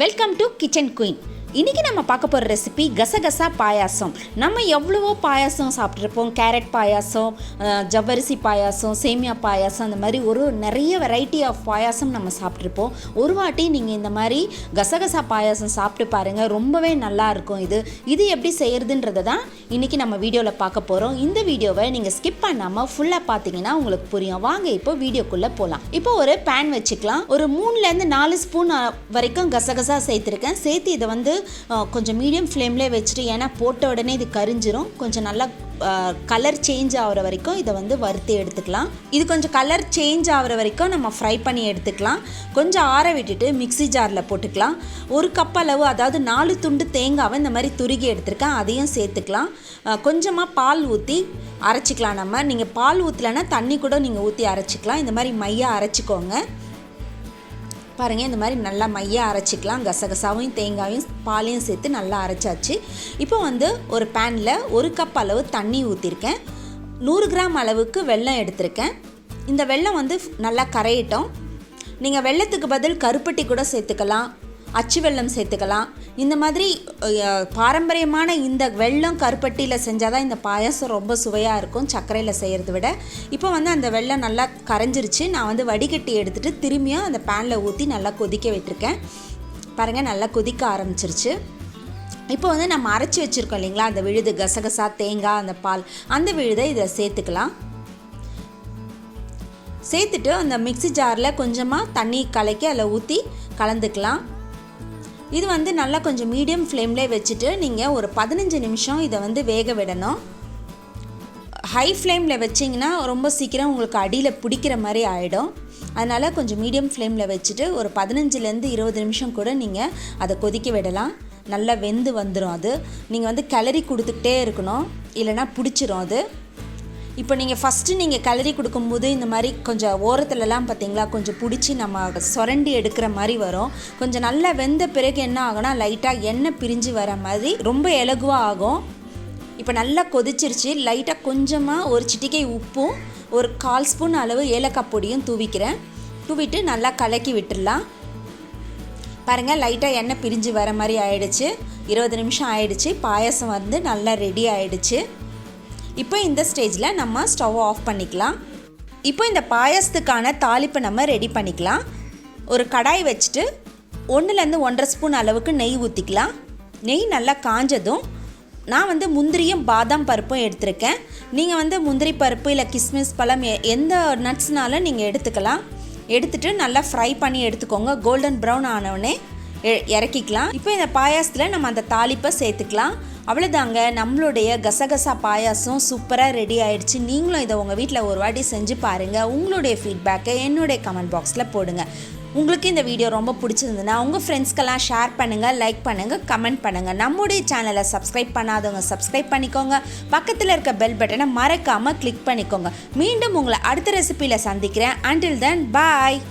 Welcome to kitchen queen. இன்றைக்கி நம்ம பார்க்க போகிற ரெசிபி கசகசா பாயாசம். நம்ம எவ்வளவோ பாயாசம் சாப்பிட்ருப்போம். கேரட் பாயாசம், ஜவ்வரிசி பாயாசம், சேமியா பாயாசம், அந்த மாதிரி நிறைய வெரைட்டி ஆஃப் பாயாசம் நம்ம சாப்பிட்ருப்போம். ஒரு வாட்டி நீங்கள் இந்த மாதிரி கசகசா பாயாசம் சாப்பிட்டு பாருங்கள், ரொம்பவே நல்லாயிருக்கும். இது எப்படி செய்கிறதுன்றதை தான் இன்றைக்கி நம்ம வீடியோவில் பார்க்க போகிறோம். இந்த வீடியோவை நீங்கள் ஸ்கிப் பண்ணாமல் ஃபுல்லாக பார்த்தீங்கன்னா உங்களுக்கு புரியும். வாங்க இப்போ வீடியோக்குள்ளே போகலாம். இப்போ ஒரு பேன் வச்சுக்கலாம். ஒரு 3-4 ஸ்பூன் வரைக்கும் கசகசா சேர்த்துருக்கேன். சேர்த்து இதை கொஞ்சம் மீடியம் ஃப்ளேம்லேயே வச்சுட்டு, ஏன்னா போட்ட உடனே இது கரிஞ்சிரும். கொஞ்சம் நல்லா கலர் சேஞ்ச் ஆகிற வரைக்கும் இதை வறுத்து எடுத்துக்கலாம். இது கொஞ்சம் கலர் சேஞ்ச் ஆகிற வரைக்கும் நம்ம ஃப்ரை பண்ணி எடுத்துக்கலாம். கொஞ்சம் ஆற விட்டுட்டு மிக்ஸி ஜாரில் போட்டுக்கலாம். 1 கப் அளவு, அதாவது 4 துண்டு தேங்காவை இந்த மாதிரி துருகி எடுத்துருக்கேன், அதையும் சேர்த்துக்கலாம். கொஞ்சமாக பால் ஊற்றி அரைச்சிக்கலாம். நீங்கள் பால் ஊற்றலைன்னா தண்ணி கூட நீங்கள் ஊற்றி அரைச்சிக்கலாம். இந்த மாதிரி மையாக அரைச்சிக்கோங்க. பாருங்கள், இந்த மாதிரி நல்லா மையாக அரைச்சிக்கலாம். கசகசாவையும் தேங்காயும் பாலையும் சேர்த்து நல்லா அரைச்சாச்சு. இப்போ ஒரு பேனில் 1 கப் அளவு தண்ணி ஊற்றிருக்கேன். 100 கிராம் அளவுக்கு வெல்லம் எடுத்திருக்கேன். இந்த வெல்லம் நல்லா கரையட்டும். நீங்கள் வெல்லத்துக்கு பதில் கருப்பட்டி கூட சேர்த்துக்கலாம், அச்சு வெல்லம் சேர்த்துக்கலாம். இந்த மாதிரி பாரம்பரியமான இந்த வெல்லம் கருப்பட்டியில் செஞ்சால் தான் இந்த பாயாசம் ரொம்ப சுவையாக இருக்கும், சர்க்கரையில் செய்கிறத விட. இப்போ அந்த வெல்லம் நல்லா கரைஞ்சிருச்சு. நான் வடிகட்டி எடுத்துகிட்டு திரும்பியும் அந்த பேனில் ஊற்றி நல்லா கொதிக்க விட்டுருக்கேன். பாருங்கள், நல்லா கொதிக்க ஆரம்பிச்சிருச்சு. இப்போ நம்ம அரைச்சி வச்சுருக்கோம் இல்லைங்களா, அந்த விழுது, கசகசா, தேங்காய், அந்த பால், அந்த விழுதை இதில் சேர்த்துக்கலாம். சேர்த்துட்டு அந்த மிக்ஸி ஜாரில் கொஞ்சமாக தண்ணி கலக்கி அதில் ஊற்றி கலந்துக்கலாம். இது நல்லா கொஞ்சம் மீடியம் ஃப்ளேம்லேயே வச்சுட்டு நீங்கள் ஒரு 15 நிமிஷம் இதை வேக விடணும். ஹை ஃப்ளேமில் வச்சிங்கன்னா ரொம்ப சீக்கிரம் உங்களுக்கு அடியில் பிடிக்கிற மாதிரி ஆகிடும். அதனால் கொஞ்சம் மீடியம் ஃப்ளேமில் வச்சுட்டு ஒரு 15-20 நிமிஷம் கூட நீங்கள் அதை கொதிக்க விடலாம். நல்லா வெந்து வந்துடும். அது நீங்கள் கிளறி கொடுத்துக்கிட்டே இருக்கணும், இல்லைனா பிடிச்சிரும் அது. இப்போ நீங்கள் கிளறி கொடுக்கும்போது இந்த மாதிரி கொஞ்சம் ஓரத்துலலாம் பார்த்தீங்களா, கொஞ்சம் பிடிச்சி நம்ம சுரண்டி எடுக்கிற மாதிரி வரும். கொஞ்சம் நல்லா வெந்த பிறகு என்ன ஆகும்னா, லைட்டாக எண்ணெய் பிரிஞ்சு வர மாதிரி ரொம்ப இலகுவாக ஆகும். இப்போ நல்லா கொதிச்சிருச்சு. லைட்டாக கொஞ்சமாக ஒரு சிட்டிகை உப்பும் ஒரு 1/4 ஸ்பூன் அளவு ஏலக்காய் பொடியும் தூவிட்டு நல்லா கலக்கி விட்டுடலாம். பாருங்கள், லைட்டாக எண்ணெய் பிரிஞ்சு வர மாதிரி ஆயிடுச்சு. 20 நிமிஷம் ஆயிடுச்சு. பாயாசம் நல்லா ரெடி ஆயிடுச்சு. இப்போ இந்த ஸ்டேஜில் நம்ம ஸ்டவ் ஆஃப் பண்ணிக்கலாம். இப்போ இந்த பாயாசத்துக்கான தாளிப்பை நம்ம ரெடி பண்ணிக்கலாம். ஒரு கடாய் வச்சுட்டு 1-1.5 ஸ்பூன் அளவுக்கு நெய் ஊற்றிக்கலாம். நெய் நல்லா காஞ்சதும் நான் முந்திரியும் பாதாம் பருப்பும் எடுத்திருக்கேன். நீங்கள் முந்திரி பருப்பு இல்லை கிஸ்மிஸ் பழம் எந்த நட்ஸ்னாலும் நீங்கள் எடுத்துக்கலாம். எடுத்துகிட்டு நல்லா ஃப்ரை பண்ணி எடுத்துக்கோங்க. கோல்டன் ப்ரௌன் ஆனவுடனே இறக்கிக்கலாம். இப்போ இந்த பாயாசத்தில் நம்ம அந்த தாளிப்பை சேர்த்துக்கலாம். அவ்வளோதாங்க, நம்மளுடைய கசகசா பாயாசம் சூப்பராக ரெடி ஆகிடுச்சு. நீங்களும் இதை உங்கள் வீட்டில் ஒரு வாட்டி செஞ்சு பாருங்கள். உங்களுடைய ஃபீட்பேக்கை என்னுடைய கமெண்ட் பாக்ஸில் போடுங்க. உங்களுக்கு இந்த வீடியோ ரொம்ப பிடிச்சிருந்ததுன்னா உங்கள் ஃப்ரெண்ட்ஸ்க்கெல்லாம் ஷேர் பண்ணுங்கள், லைக் பண்ணுங்கள், கமெண்ட் பண்ணுங்கள். நம்முடைய சேனலை சப்ஸ்கிரைப் பண்ணாதவங்க சப்ஸ்கிரைப் பண்ணிக்கோங்க. பக்கத்தில் இருக்க பெல் பட்டனை மறக்காமல் கிளிக் பண்ணிக்கோங்க. மீண்டும் உங்களை அடுத்த ரெசிபியில் சந்திக்கிறேன். அன்டில் தென் பாய்.